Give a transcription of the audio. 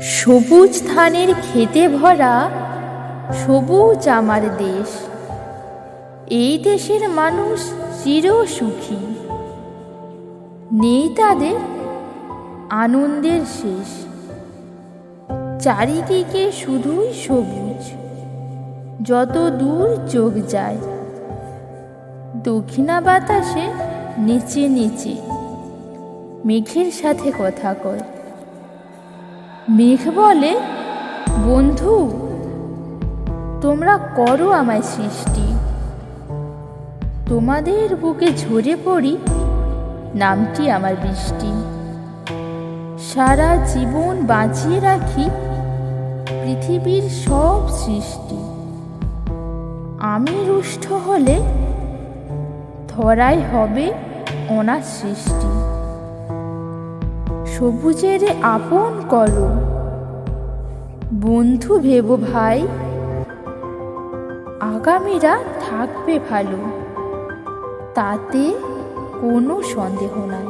সবুজ ধানের খেতে ভরা সবুজ আমার দেশ। এই দেশের মানুষ চির সুখী, নেই তাদের আনন্দের শেষ। চারিদিকে শুধুই সবুজ, যত দূর চোখ যায়। দক্ষিণা বাতাসে নিচে নিচে মেঘের সাথে কথা কয়। মেঘ বলে, বন্ধু তোমরা করো আমায় সৃষ্টি, তোমাদের বুকে ঝরে পড়ি, নামটি আমার বৃষ্টি। সারা জীবন বাঁচিয়ে রাখি পৃথিবীর সব সৃষ্টি। আমি রুষ্ট হলে ধরায় হবে অনাথ সৃষ্টি। সবুজের আপন করো, বন্ধু ভেবো ভাই, আগামীরা থাকবে ভালো, তাতে কোনো সন্দেহ নাই।